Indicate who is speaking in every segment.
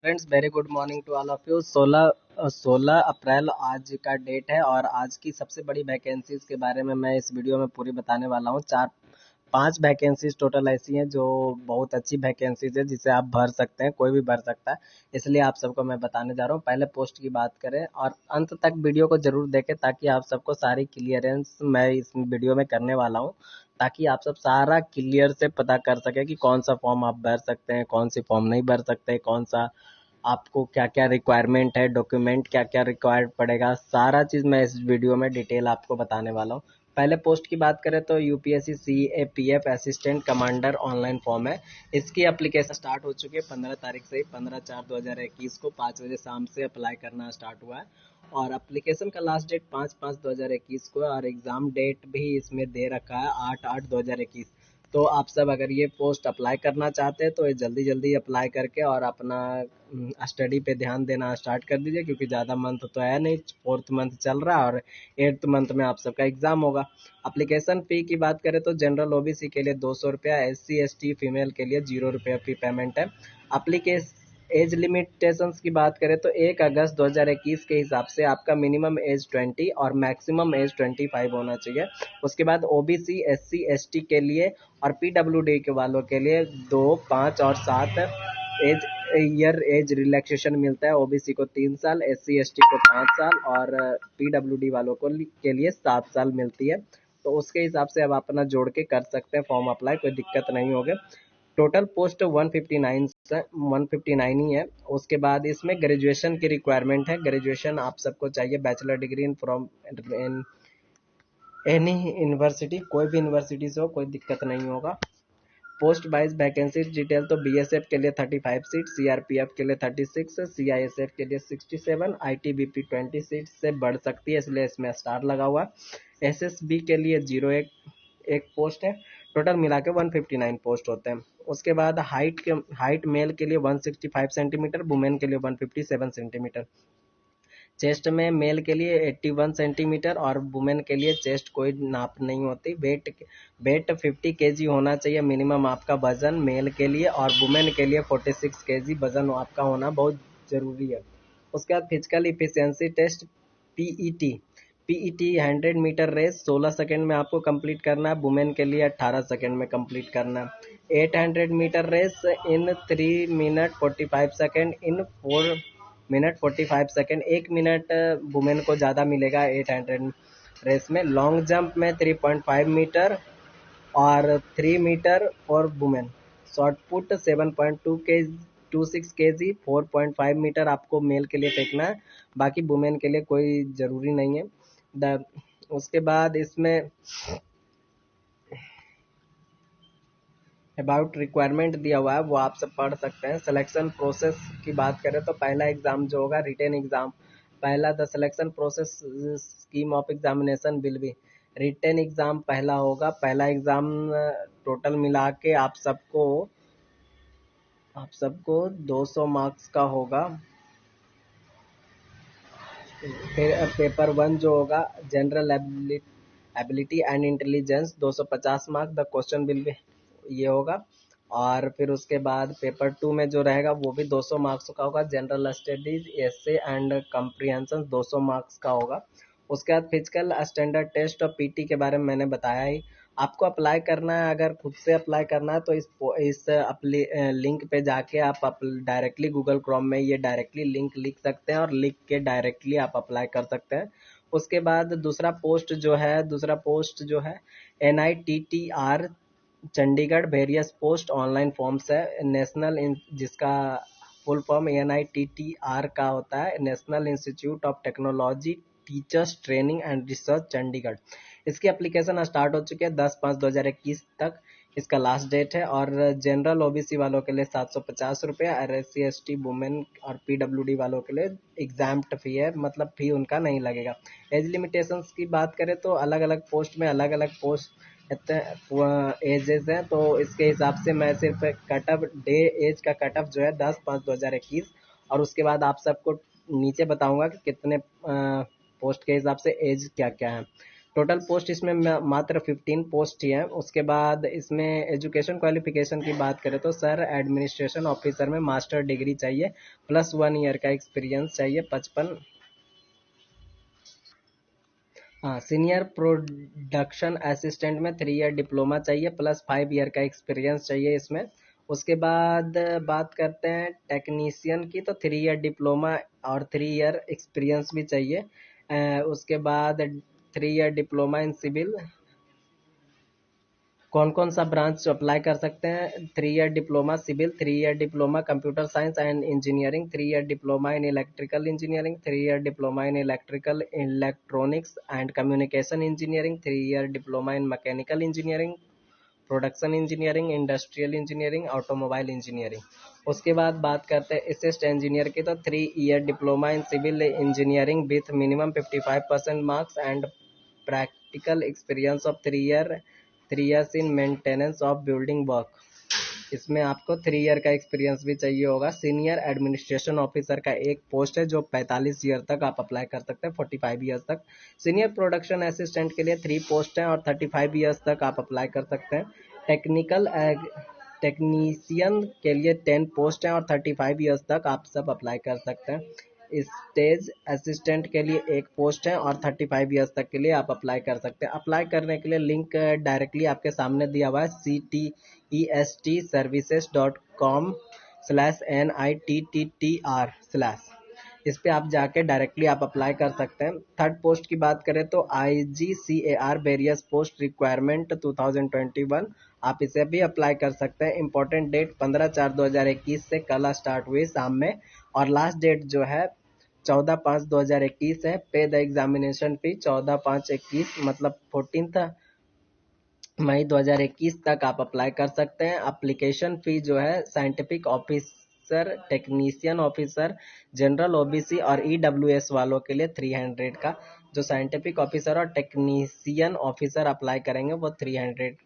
Speaker 1: Friends, very good morning to all of you. 16 अप्रैल आज का डेट है और आज की सबसे बड़ी वैकेंसीज के बारे में मैं इस वीडियो में पूरी बताने वाला हूँ। 5 वैकेंसीज टोटल ऐसी हैं जो बहुत अच्छी वैकेंसीज है, जिसे आप भर सकते हैं, कोई भी भर सकता है। इसलिए आप सबको मैं बताने जा रहा हूँ। पहले पोस्ट की बात करें और अंत तक वीडियो को जरूर देखें ताकि आप सबको सारी क्लियरेंस मैं इस वीडियो में करने वाला हूँ, ताकि आप सब सारा क्लियर से पता कर सके कि कौन सा फॉर्म आप भर सकते हैं, कौन सी फॉर्म नहीं भर सकते, कौन सा आपको क्या क्या रिक्वायरमेंट है, डॉक्यूमेंट क्या क्या रिक्वायर्ड पड़ेगा, सारा चीज़ मैं इस वीडियो में डिटेल आपको बताने वाला हूँ। पहले पोस्ट की बात करें तो UPSC CAPF assistant commander online form है। इसकी एप्लीकेशन स्टार्ट हो चुकी है 15 तारीख से ही। 15/4/2021 को 5 बजे शाम से अप्लाई करना स्टार्ट हुआ है और एप्लीकेशन का लास्ट डेट 5/5/2021 को है और एग्ज़ाम डेट भी इसमें दे रखा है 8/8/2021। तो आप सब अगर ये पोस्ट अप्लाई करना चाहते हैं तो ये जल्दी जल्दी अप्लाई करके और अपना स्टडी पे ध्यान देना स्टार्ट कर दीजिए, क्योंकि ज़्यादा मंथ तो है नहीं, 4th मंथ चल रहा है और 8th मंथ में आप सबका एग्ज़ाम होगा। अप्लीकेशन फ़ी की बात करें तो जनरल ओबीसी के लिए 200 रुपया, SC ST फीमेल के लिए 0 रुपया फ़ी पेमेंट है। अप्लीकेशन एज लिमिटेशंस की बात करें तो 1 अगस्त 2021 के हिसाब से आपका मिनिमम एज 20 और मैक्सिमम एज 25 होना चाहिए। उसके बाद ओबीसी SC ST के लिए और PWD के वालों के लिए 2, 5 और 7 एज एज रिलैक्सेशन मिलता है। ओबीसी को 3 साल, SC ST को 5 साल और PWD वालों को के लिए 7 साल मिलती है। तो उसके हिसाब से अब अपना जोड़ के कर सकते हैं फॉर्म अप्लाई, कोई दिक्कत नहीं होगी। टोटल पोस्ट 159 ही है। उसके बाद इसमें ग्रेजुएशन की रिक्वायरमेंट है। ग्रेजुएशन आप सबको चाहिए bachelor degree in from in any university, कोई भी यूनिवर्सिटी से हो, कोई दिक्कत नहीं होगा। पोस्ट वाइज वैकेंसी डिटेल तो बीएसएफ के लिए 35 सीट, सीआरपीएफ के लिए 36, सीआईएसएफ के लिए 67, आईटीबीपी 20 सीट से बढ़ सकती है, इसलिए इसमें स्टार लगा हुआ है। एसएसबी के लिए 01 पोस्ट है। टोटल मिला के 159 पोस्ट होते हैं। उसके बाद हाइट मेल के लिए 165 सेंटीमीटर, वुमेन के लिए 157 सेंटीमीटर। चेस्ट में मेल के लिए 81 सेंटीमीटर और वुमेन के लिए चेस्ट कोई नाप नहीं होती। वेट 50 केजी होना चाहिए मिनिमम आपका वजन मेल के लिए, और वुमेन के लिए 46 केजी वजन आपका होना बहुत ज़रूरी है। उसके बाद physical efficiency test, PET. PET 100 metre race 16 second में आपको कंप्लीट करना है, वुमेन के लिए 18 सेकंड में कंप्लीट करना है। 800 metre race in 3 minute 45 second in 4 minute 45 second. 1 minute women को ज़्यादा मिलेगा 800 रेस में। लॉन्ग जंप में 3.5 मीटर और 3 metre for women. Short put 7.26 KG, 4.5 metre आपको मेल के लिए फेंकना है, बाकी वुमेन के लिए कोई ज़रूरी नहीं है। उसके बाद इसमें अबाउट रिक्वायरमेंट दिया हुआ है, वो आप सब पढ़ सकते हैं। सिलेक्शन प्रोसेस की बात करें तो पहला एग्ज़ाम जो होगा रिटेन एग्ज़ाम। पहला the selection process scheme of examination will be, written exam पहला होगा। पहला एग्ज़ाम टोटल मिला के आप सबको 200 मार्क्स का होगा। फिर पेपर 1 जो होगा general ability and intelligence 250 marks, the question will be, ये होगा। और फिर उसके बाद पेपर 2 में जो रहेगा वो भी 200 मार्क्स का होगा। General studies, essay and comprehension 200 marks का होगा। उसके बाद फिजिकल स्टैंडर्ड टेस्ट और पीटी के बारे में मैंने बताया ही। आपको अप्लाई करना है, अगर खुद से अप्लाई करना है तो इस लिंक पे जाके आप डायरेक्टली गूगल क्रोम में ये डायरेक्टली लिंक लिख सकते हैं और लिख के डायरेक्टली आप अप्लाई कर सकते हैं। उसके बाद दूसरा पोस्ट जो है NITTR Chandigarh various post online forms है। जिसका फुल फॉर्म NITTR का होता है, national institute of technology teachers training and research Chandigarh. इसकी एप्लीकेशन स्टार्ट हो चुकी है 10/5/2021 तक इसका लास्ट डेट है। और जनरल ओबीसी वालों के लिए 750 रुपया और SC ST वुमेन और PWD वालों के लिए एग्जाम्प्ट फी है, मतलब फी उनका नहीं लगेगा। एज लिमिटेशंस की बात करें तो अलग अलग पोस्ट में अलग अलग पोस्ट एजेस हैं, तो इसके हिसाब से मैं सिर्फ एज का कट ऑफ जो है 10/5/2021 और उसके बाद आप सबको नीचे बताऊंगा कि कितने पोस्ट के हिसाब से एज क्या क्या है। टोटल पोस्ट इसमें मात्र 15 पोस्ट ही हैं। उसके बाद इसमें एजुकेशन क्वालिफिकेशन की बात करें तो सर एडमिनिस्ट्रेशन ऑफिसर में मास्टर डिग्री चाहिए, प्लस 1 ईयर का एक्सपीरियंस चाहिए, 55। हाँ, सीनियर प्रोडक्शन असिस्टेंट में 3 ईयर डिप्लोमा चाहिए, प्लस 5 ईयर का एक्सपीरियंस चाहिए इसमें। उसके बाद बात करते हैं टेक्नीशियन की, तो 3 ईयर डिप्लोमा और 3 ईयर एक्सपीरियंस भी चाहिए। उसके बाद 3 ईयर डिप्लोमा इन सिविल। कौन कौन सा ब्रांच अप्लाई कर सकते हैं? 3 year diploma civil, 3 year diploma computer science and engineering, 3 year diploma in electrical engineering, 3 year diploma in electrical electronics and communication engineering, 3 year diploma in mechanical engineering, production engineering, industrial engineering, automobile engineering. उसके बाद बात करते हैं assist engineer की, तो 3 year diploma in civil engineering with minimum 55% marks and practical experience of 3 years in maintenance of building work. इसमें आपको 3 year का एक्सपीरियंस भी चाहिए होगा। सीनियर एडमिनिस्ट्रेशन ऑफिसर का एक पोस्ट है जो 45 ईयर तक आप अप्लाई कर सकते हैं, 45 ईयर्स तक। सीनियर प्रोडक्शन असिस्टेंट के लिए 3 पोस्ट हैं और 35 ईयर्स तक आप अप्लाई कर सकते हैं। टेक्निकल टेक्नीशियन के लिए 10 पोस्ट हैं और 35 ईयर्स तक आप सब अप्लाई कर सकते हैं। स्टेज असिस्टेंट के लिए एक पोस्ट है और 35 ईयर्स तक के लिए आप अप्लाई कर सकते हैं। अप्लाई करने के लिए लिंक डायरेक्टली आपके सामने दिया हुआ है, ctestservices.com/NITTTR/। इस पे आप जाके डायरेक्टली आप अप्लाई कर सकते हैं। थर्ड पोस्ट की बात करें तो IGCAR वेरियस पोस्ट रिक्वायरमेंट 2021, आप इसे भी अप्लाई कर सकते हैं। इंपॉर्टेंट डेट 15/4/2021 से कल स्टार्ट हुई शाम में, और लास्ट डेट जो है 14/5/2021 है। पे द एग्जामिनेशन फी 14/5/21 मतलब 14 मई 2021 तक आप अप्लाई कर सकते हैं। एप्लीकेशन फ़ी जो है scientific officer, technician officer, general OBC और EWS वालों के लिए 300 का, जो साइंटिफिक ऑफिसर और टेक्नीशियन ऑफिसर अप्लाई करेंगे वो 300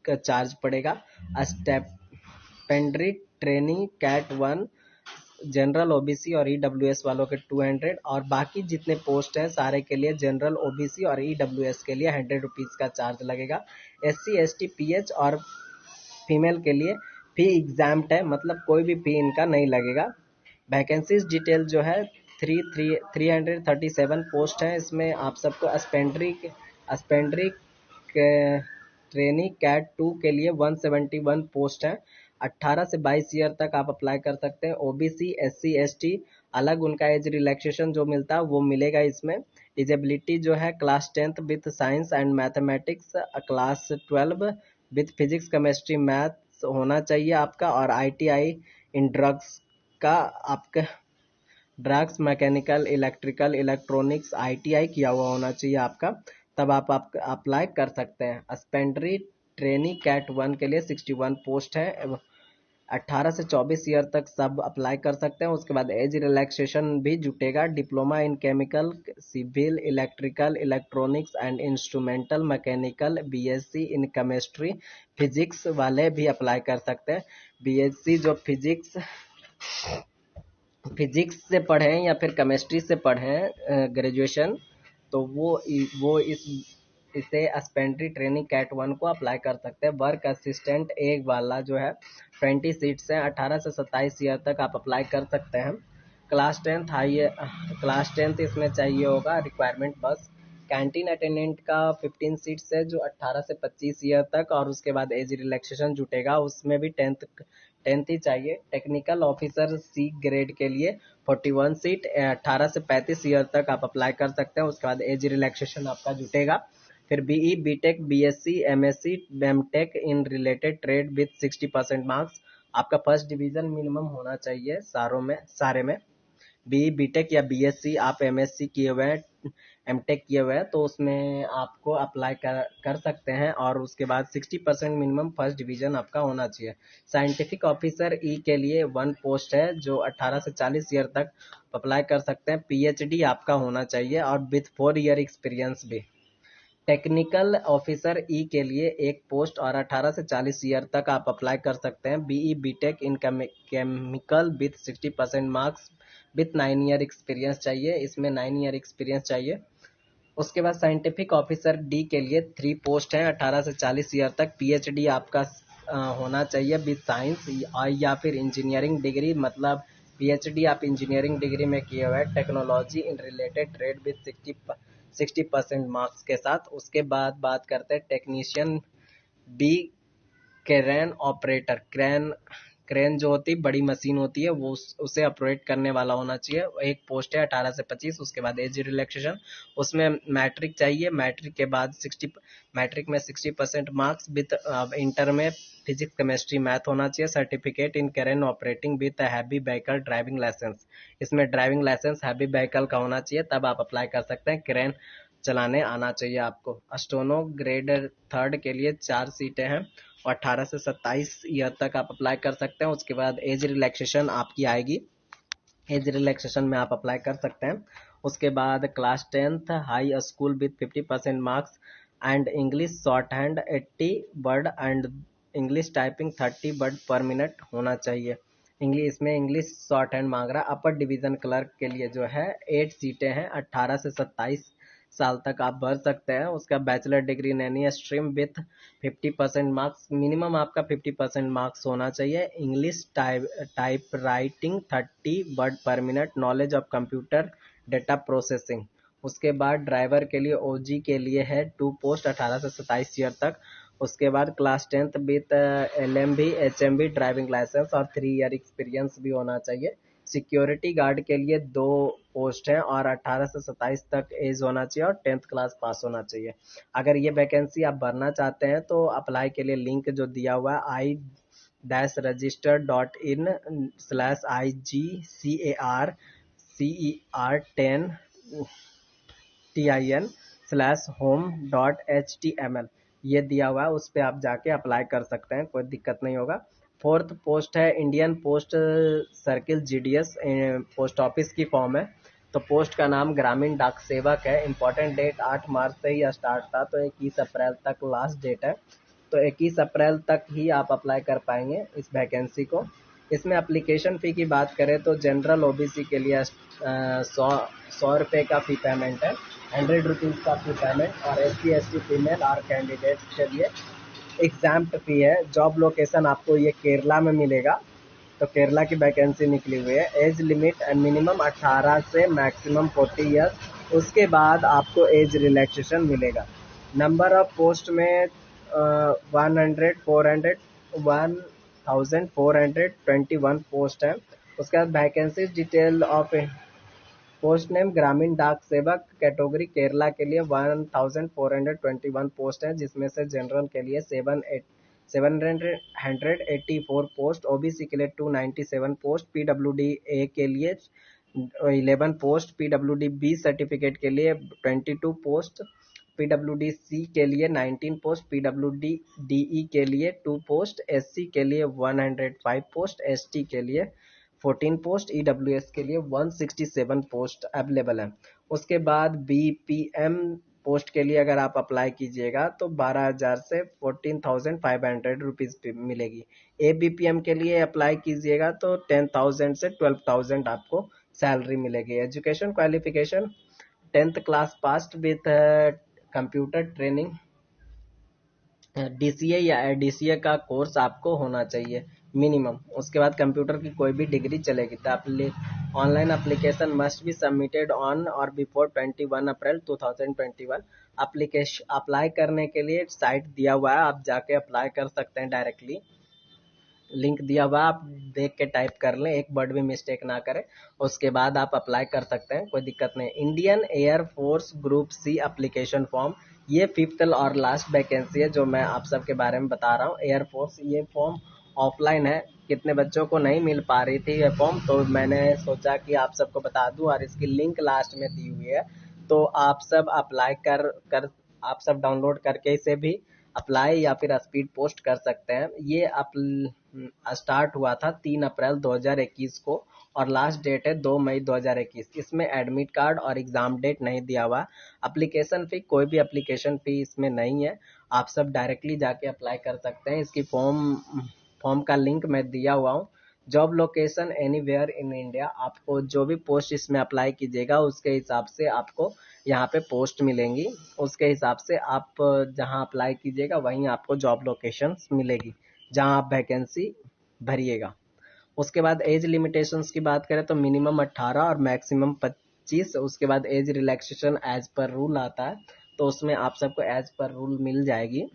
Speaker 1: का चार्ज पड़ेगा। स्टेपेंड्री ट्रेनिंग कैट 1 जनरल OBC और EWS वालों के 200, और बाकी जितने पोस्ट हैं सारे के लिए जनरल OBC और EWS के लिए 100 रुपीज़ का चार्ज लगेगा। SC ST PH और फीमेल के लिए फी एग्जाम्ड है, मतलब कोई भी फी इनका नहीं लगेगा। वैकेंसीज डिटेल जो है 337 पोस्ट है। इसमें आप सबको स्पेंड्री ट्रेनी कैट 2 के लिए 171 पोस्ट है। 18 से 22 ईयर तक आप अप्लाई कर सकते हैं। OBC SC ST अलग उनका एज रिलैक्सेशन जो मिलता है वो मिलेगा इसमें। डिजेबिलिटी जो है class 10th with science and mathematics, class 12 with physics chemistry maths होना चाहिए आपका, और ITI इन ड्रग्स का आपका drugs mechanical electrical electronics ITI किया हुआ होना चाहिए आपका, तब आप अप्लाई कर सकते हैं। स्पेंड्री ट्रेनी कैट 1 के लिए 61 पोस्ट है। 18 से 24 ईयर तक सब अप्लाई कर सकते हैं। उसके बाद एज रिलैक्सेशन भी जुटेगा। Diploma in chemical civil electrical electronics and instrumental mechanical, BSc इन केमिस्ट्री फिजिक्स वाले भी अप्लाई कर सकते हैं। BSc जो फिजिक्स से पढ़े हैं या फिर केमिस्ट्री से पढ़े हैं ग्रेजुएशन, तो वो इसे स्पेंट्री ट्रेनिंग कैट 1 को अप्लाई कर सकते हैं। वर्क असिस्टेंट एक वाला जो है 20 सीट्स हैं, 18 से 27 ईयर तक आप अप्लाई कर सकते हैं। क्लास टेंथ इसमें चाहिए होगा रिक्वायरमेंट बस। कैंटीन अटेंडेंट का 15 सीट्स है जो 18 से 25 ईयर तक, और उसके बाद एज रिलैक्सेशन जुटेगा, उसमें भी टेंथ ही चाहिए। टेक्निकल ऑफिसर C ग्रेड के लिए 41 सीट, 18 से 35 ईयर तक आप अप्लाई कर सकते हैं। उसके बाद एज रिलैक्सेशन आपका जुटेगा। फिर BE BTech BSc MSc MTech in related trade with 60% marks. आपका फर्स्ट डिवीजन मिनिमम होना चाहिए सारे में। BE BTech या BSc आप MSc किए हुए हैं, MTech किए हुए हैं, तो उसमें आपको अप्लाई कर सकते हैं, और उसके बाद 60% मिनिमम फर्स्ट डिवीजन आपका होना चाहिए। साइंटिफिक ऑफिसर E के लिए 1 पोस्ट है जो 18 से 40 ईयर तक अप्लाई कर सकते हैं। PhD आपका होना चाहिए और विथ 4 ईयर एक्सपीरियंस भी। टेक्निकल ऑफिसर E के लिए एक पोस्ट और 18 से 40 ईयर तक आप अप्लाई कर सकते हैं। BE BTech in chemical with 60% marks with 9 year experience चाहिए, इसमें 9 ईयर एक्सपीरियंस चाहिए। उसके बाद साइंटिफिक ऑफिसर डी के लिए 3 पोस्ट हैं, 18 से 40 ईयर तक। पीएचडी आपका होना चाहिए विद साइंस या फिर इंजीनियरिंग डिग्री, मतलब पीएचडी आप इंजीनियरिंग डिग्री में किए हुए हैं, technology in related trade with 60% marks के साथ। उसके बाद बात करते हैं technician B, crane operator. Crane जो होती है, बड़ी मशीन होती है, वो उसे ऑपरेट करने वाला होना चाहिए। एक पोस्ट है 18 से 25। उसके बाद एज रिलैक्सेशन, उसमें मैट्रिक चाहिए, मैट्रिक के बाद 60, मैट्रिक में 60% मार्क्स विद इंटर में फिजिक्स केमिस्ट्री मैथ होना चाहिए। Certificate in crane operating with heavy vehicle driving licence, इसमें ड्राइविंग लाइसेंस हैवी व्हीकल का होना चाहिए, तब आप अप्लाई कर सकते हैं। क्रेन चलाने आना चाहिए आपको। स्टोनो ग्रेड 3 के लिए 4 सीटें हैं और 18 से 27 ईयर तक आप अप्लाई कर सकते हैं। उसके बाद एज रिलैक्सेशन आपकी आएगी, एज रिलैक्सेशन में आप अप्लाई कर सकते हैं। उसके बाद class 10th high school with 50% marks and English short hand 80 word and English typing 30 word पर मिनट होना चाहिए। इंग्लिश में इंग्लिश शॉर्ट हैंड मांग रहा है। अपर डिवीजन क्लर्क के लिए जो है 8 सीटें हैं, 18 से 27 साल तक आप भर सकते हैं। उसका bachelor degree Naini stream with 50% marks, minimum आपका 50% मार्क्स होना चाहिए। इंग्लिश टाइप राइटिंग 30 वर्ड पर minute, knowledge of computer data processing. उसके बाद ड्राइवर के लिए ओजी के लिए है 2 पोस्ट, 18 से 27 ईयर तक। उसके बाद class 10th with LMV HMV driving licence और 3 ईयर एक्सपीरियंस भी होना चाहिए। सिक्योरिटी गार्ड के लिए 2 पोस्ट हैं और 18 से 27 तक एज होना चाहिए और 10th क्लास पास होना चाहिए। अगर ये वैकेंसी आप भरना चाहते हैं तो अप्लाई के लिए लिंक जो दिया हुआ है i-register.in/igcar/home.html, ये दिया हुआ है, उस पर आप जाके अप्लाई कर सकते हैं, कोई दिक्कत नहीं होगा। 4th पोस्ट है Indian post circle GDS, post office की फॉर्म है। तो पोस्ट का नाम ग्रामीण डाक सेवक है। इंपॉर्टेंट डेट 8 मार्च से ही स्टार्ट था, तो 21 अप्रैल तक लास्ट डेट है। तो 21 अप्रैल तक ही आप अप्लाई कर पाएंगे इस वैकेंसी को। इसमें एप्लीकेशन फ़ी की बात करें तो जनरल ओबीसी के लिए 100 रुपये का फ़ी पेमेंट है, 100 रुपीज़ का फ़ी पेमेंट, और SC ST फीमेल और कैंडिडेट के लिए एग्जाम्प्ट फ़ी है। जॉब लोकेशन आपको ये केरला में मिलेगा, तो केरला की वैकेंसी निकली हुई है। एज लिमिट मिनिमम 18 से मैक्सिमम 40 ईयर्स। उसके बाद आपको एज रिलैक्सेशन मिलेगा। नंबर ऑफ पोस्ट में 1421 पोस्ट है। उसके बाद vacancy detail of post name ग्रामीण डाक सेवक, कैटेगरी केरला के लिए 1421 पोस्ट है, जिसमें से जनरल के लिए 784 पोस्ट, ओबीसी के लिए 297 पोस्ट, पीडब्ल्यूडी ए के लिए 11 पोस्ट, पीडब्ल्यूडी बी सर्टिफिकेट के लिए 22 पोस्ट, पीडब्ल्यूडी सी के लिए 19 पोस्ट, पीडब्ल्यूडी डीई के लिए 2 पोस्ट, एससी के लिए 105 पोस्ट, एसटी के लिए 14 पोस्ट, ईडब्ल्यूएस के लिए 167 पोस्ट अवेलेबल है। उसके बाद बीपीएम पोस्ट के लिए अगर आप अप्लाई कीजिएगा तो 12,000 से 14,500 रुपीज़ मिलेगी। एबीपीएम के लिए अप्लाई कीजिएगा तो 10,000 से 12,000 आपको सैलरी मिलेगी। Education qualification 10th class pass with computer training, DCA या एडीसीए का कोर्स आपको होना चाहिए मिनिमम। उसके बाद कंप्यूटर की कोई भी डिग्री चलेगी। तो online application must be submitted on और बिफोर 21 अप्रैल 2021। एप्लीकेशन अप्लाई करने के लिए साइट दिया हुआ है, आप जाके अप्लाई कर सकते हैं डायरेक्टली। लिंक दिया हुआ, आप देख के टाइप कर लें, एक वर्ड भी मिस्टेक ना करें, उसके बाद आप अप्लाई कर सकते हैं, कोई दिक्कत नहीं। Indian air force group C application form, ये 5th और लास्ट वैकेंसी है जो मैं आप सबके बारे में बता रहा हूँ। एयरफोर्स, ये फॉर्म ऑफलाइन है, कितने बच्चों को नहीं मिल पा रही थी ये फॉर्म, तो मैंने सोचा कि आप सबको बता दूं, और इसकी लिंक लास्ट में दी हुई है, तो आप सब अप्लाई कर आप सब डाउनलोड करके इसे भी अप्लाई या फिर स्पीड पोस्ट कर सकते हैं। ये स्टार्ट हुआ था 3 अप्रैल 2021 को और लास्ट डेट है 2 मई 2021। इसमें एडमिट कार्ड और एग्ज़ाम डेट नहीं दिया हुआ। एप्लीकेशन फ़ी, कोई भी एप्लीकेशन फ़ी इसमें नहीं है, आप सब डायरेक्टली जाके अप्लाई कर सकते हैं। इसकी फॉर्म का लिंक मैं दिया हुआ हूँ, job location anywhere in India, आपको जो भी पोस्ट इसमें अप्लाई कीजिएगा उसके हिसाब से आपको यहाँ पे पोस्ट मिलेंगी, उसके हिसाब से आप जहाँ अप्लाई कीजिएगा वहीं आपको जॉब लोकेशन मिलेगी जहाँ आप वैकेंसी भरिएगा। उसके बाद एज लिमिटेशंस की बात करें तो मिनिमम 18 और मैक्सिमम 25। उसके बाद एज रिलैक्सेशन एज पर रूल आता है, तो उसमें आप सबको एज पर रूल मिल जाएगी।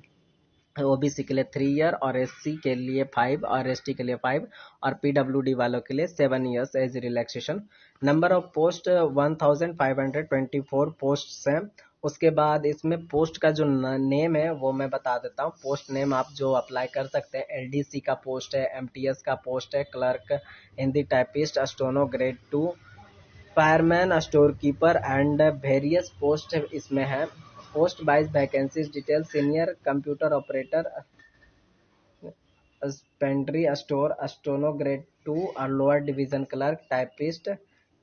Speaker 1: ओबीसी के लिए 3 ईयर और एससी के लिए 5 और एसटी के लिए 5 और पीडब्ल्यूडी वालों के लिए 7 years age relaxation. Number of post 1524 post हैं। उसके बाद इसमें पोस्ट का जो नेम है वो मैं बता देता हूँ। पोस्ट नेम आप जो अप्लाई कर सकते हैं, एलडीसी का पोस्ट है, एमटीएस का पोस्ट है, clerk, Hindi typist, steno grade 2, fireman, store keeper and various post इसमें है। Post wise vacancies detail, senior computer operator, pantry store, steno grade 2 और लोअर डिवीजन क्लर्क, टाइपिस्ट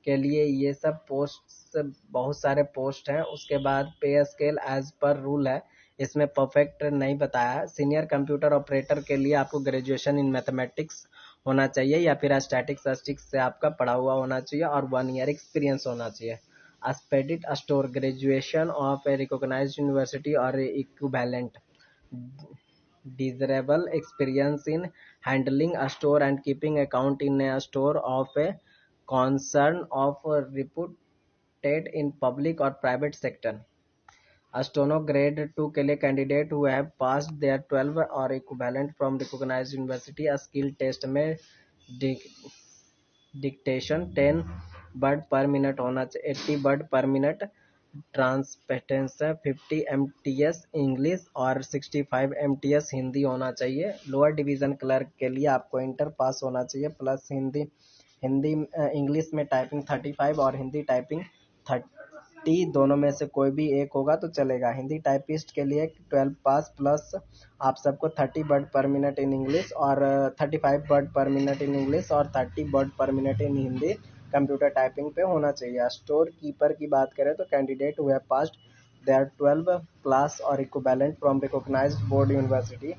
Speaker 1: के लिए ये सब पोस्ट, बहुत सारे पोस्ट हैं। उसके बाद पे स्केल एज पर रूल है, इसमें परफेक्ट नहीं बताया। सीनियर कंप्यूटर ऑपरेटर के लिए आपको ग्रेजुएशन इन मैथमेटिक्स होना चाहिए या फिर स्टैटिस्टिक्स से आपका पढ़ा हुआ होना चाहिए और 1 ईयर एक्सपीरियंस होना चाहिए। Expedite store, graduation of a recognised university और equivalent, desirable experience in handling a store and keeping account in a store of a concern of reputed in public or private sector. Steno grade 2 के लिए candidate who have passed their 12 और equivalent from recognized university, a skill test में dictation 10 word पर minute होना चाहिए, 80 word पर minute, ट्रांसपेटेंसन 50 MTS English और 65 MTS Hindi होना चाहिए। लोअर डिवीज़न क्लर्क के लिए आपको इंटर पास होना चाहिए प्लस हिंदी इंग्लिश में टाइपिंग 35 और हिंदी टाइपिंग 30, दोनों में से कोई भी एक होगा तो चलेगा। हिंदी टाइपिस्ट के लिए 12 पास प्लस आप सबको 30 वर्ड पर मिनट इन इंग्लिश और 35 वर्ड पर मिनट इन इंग्लिश और 30 वर्ड पर minute in Hindi computer typing पे होना चाहिए। स्टोर कीपर की बात करें तो candidate who have passed their 12 class और equivalent from recognised board university.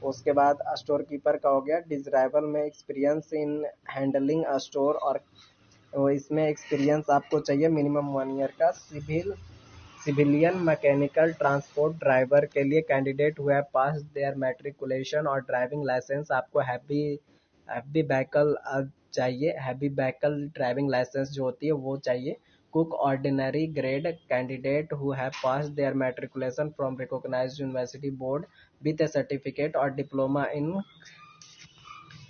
Speaker 1: उसके बाद स्टोर कीपर का हो गया। डिजराइबल में एक्सपीरियंस इन हैंडलिंग स्टोर, और इसमें एक्सपीरियंस आपको चाहिए मिनिमम 1 ईयर का। सिविलियन मैकेनिकल ट्रांसपोर्ट ड्राइवर के लिए कैंडिडेट हुआ है पास देयर मैट्रिकुलेशन और ड्राइविंग लाइसेंस, आपको हैवी व्हीकल चाहिए, हैवी व्हीकल ड्राइविंग लाइसेंस जो होती है वो चाहिए। Cook ordinary grade candidate who have pass their matriculation from recognised university board with a certificate और diploma in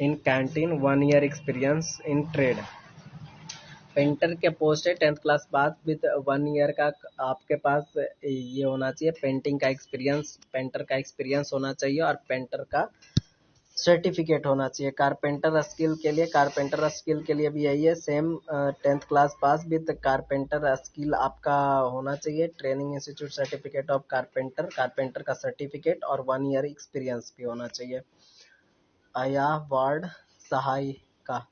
Speaker 1: canteen, 1 year experience in trade. Painter के post है 10th class बाद with 1 year का आपके पास ये होना चाहिए पेंटिंग का एक्सपीरियंस, पेंटर का एक्सपीरियंस होना चाहिए और पेंटर का सर्टिफिकेट होना चाहिए। कारपेंटर स्किल के लिए भी यही है same, 10th class pass with carpenter skill आपका होना चाहिए। Training institute certificate of carpenter का सर्टिफिकेट और 1 ईयर एक्सपीरियंस भी होना चाहिए। आया वार्ड सहायिका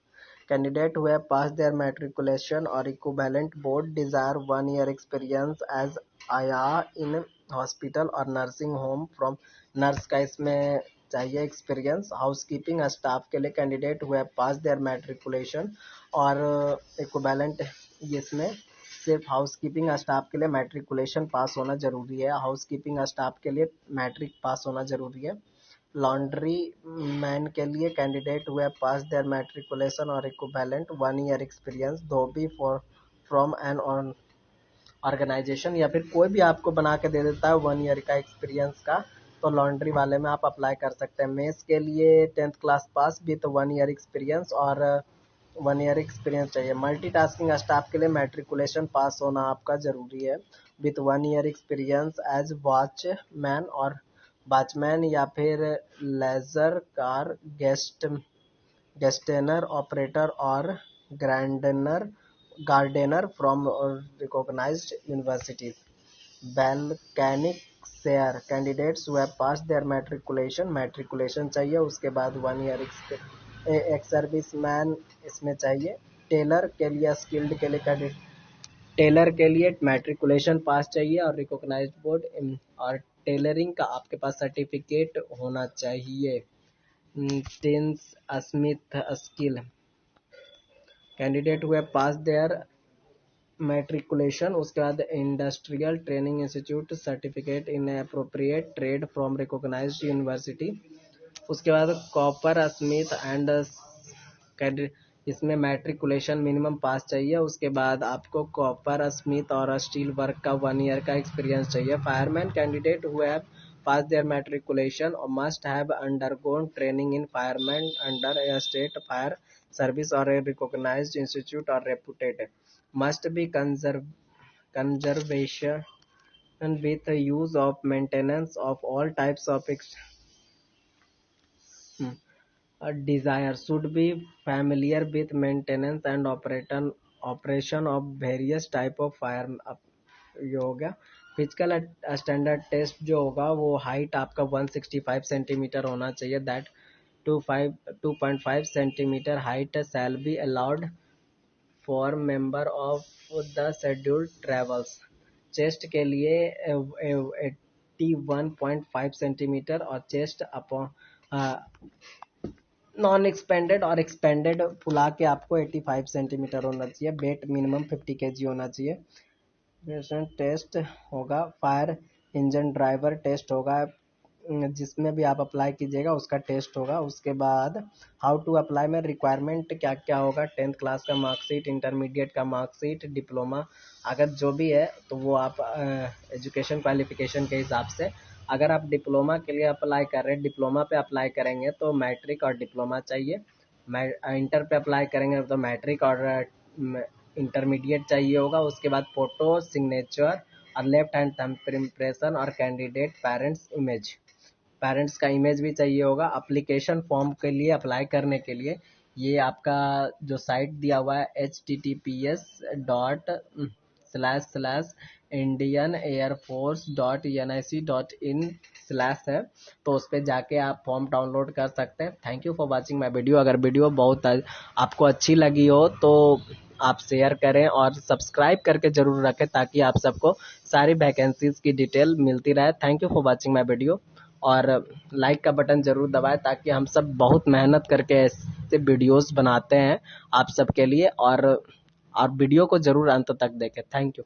Speaker 1: candidate who pass their matriculation और equivalent board, desire 1 year experience as aaya in hospital और नर्सिंग होम फ्रॉम, नर्स का इसमें चाहिए एक्सपीरियंस। हाउसकीपिंग स्टाफ के लिए candidate who pass their matriculation और इक्विवेलेंट, इसमें सिर्फ हाउसकीपिंग स्टाफ के लिए मैट्रिकुलेशन पास होना जरूरी है, हाउसकीपिंग स्टाफ के लिए मैट्रिक पास होना जरूरी है। लॉन्ड्री मैन के लिए candidate who pass their matriculation और equivalent, 1 year experience. Dhobi for from an organisation, या फिर कोई भी आपको बना के दे देता है 1 ईयर का एक्सपीरियंस का, तो लॉन्ड्री वाले में आप अप्लाई कर सकते हैं। मेस के लिए 10th class pass with 1 year experience और 1 ईयर एक्सपीरियंस चाहिए। मल्टीटास्किंग स्टाफ के लिए मैट्रिकुलेशन पास होना आपका जरूरी है with 1 year experience as watchman और वॉचमैन या फिर लेजर कार गेस्टेनर ऑपरेटर और गार्डनर फ्रॉम रिकॉग्नाइज्ड यूनिवर्सिटीज। बैल्कैनिक शेयर कैंडिडेट्स हुए पास देयर मैट्रिकुलेशन चाहिए। उसके बाद 1 ईयर एक्स सर्विस मैन इसमें चाहिए। टेलर के लिए स्किल्ड के लिए कैंडिडेट, टेलर के लिए मैट्रिकुलेशन पास चाहिए और रिकॉग्नाइज्ड बोर्ड, और टेलरिंग का आपके पास सर्टिफिकेट होना चाहिए। Tins Smith skill candidate who pass their matriculation, उसके बाद industrial training institute certificate in appropriate trade from recognised university. उसके बाद कॉपर स्मिथ एंड इसमें मैट्रिकुलेशन मिनिमम पास चाहिए। उसके बाद आपको कॉपर स्मिथ और स्टील वर्क का 1 ईयर का एक्सपीरियंस चाहिए। Fireman candidate who have pass their matriculation और must have undergone training in fireman under a state fire service और ए रिकॉग्नाइज्ड इंस्टीट्यूट और reputed, must be conservation with the use of maintenance of all types of desire, should be familiar with maintenance and operation of various type of fire। ये हो गया। Physical standard test जो होगा वो height आपका 165 centimetre होना चाहिए, that 2.5 centimetre height shall be allowed for member of the scheduled travels. Chest के लिए 81.5 सेंटीमीटर और चेस्ट अपॉन नॉन एक्सपेंडेड और एक्सपेंडेड फुला के आपको 85 सेंटीमीटर होना चाहिए। वेट मिनिमम 50 केजी होना चाहिए। टेस्ट होगा, फायर इंजन ड्राइवर टेस्ट होगा, जिसमें भी आप अप्लाई कीजिएगा उसका टेस्ट होगा। उसके बाद हाउ टू अप्लाई में रिक्वायरमेंट क्या क्या होगा, 10th क्लास का मार्कशीट, इंटरमीडिएट का मार्कशीट, डिप्लोमा अगर जो भी है तो वो आप एजुकेशन क्वालिफिकेशन के हिसाब से, अगर आप डिप्लोमा के लिए अप्लाई कर रहे हैं, डिप्लोमा पे अप्लाई करेंगे तो मैट्रिक और डिप्लोमा चाहिए। इंटर पे अप्लाई करेंगे तो मैट्रिक और इंटरमीडिएट चाहिए होगा। उसके बाद फोटो, सिग्नेचर और लेफ्ट हैंड थंब इम्प्रेशन और कैंडिडेट पेरेंट्स का इमेज भी चाहिए होगा। एप्लीकेशन फॉर्म के लिए अप्लाई करने के लिए ये आपका जो साइट दिया हुआ है https://indianairforce.nic.in/ है, तो उस पर जाके आप फॉर्म डाउनलोड कर सकते हैं। Thank you for watching my video. अगर वीडियो बहुत आपको अच्छी लगी हो तो आप शेयर करें और सब्सक्राइब करके जरूर रखें ताकि आप सबको सारी वैकेंसीज की डिटेल मिलती रहे। Thank you for watching my video और लाइक का बटन जरूर दबाएं ताकि हम सब बहुत मेहनत करके ऐसे वीडियोस बनाते हैं आप सबके लिए, और वीडियो को जरूर अंत तक देखें। Thank you.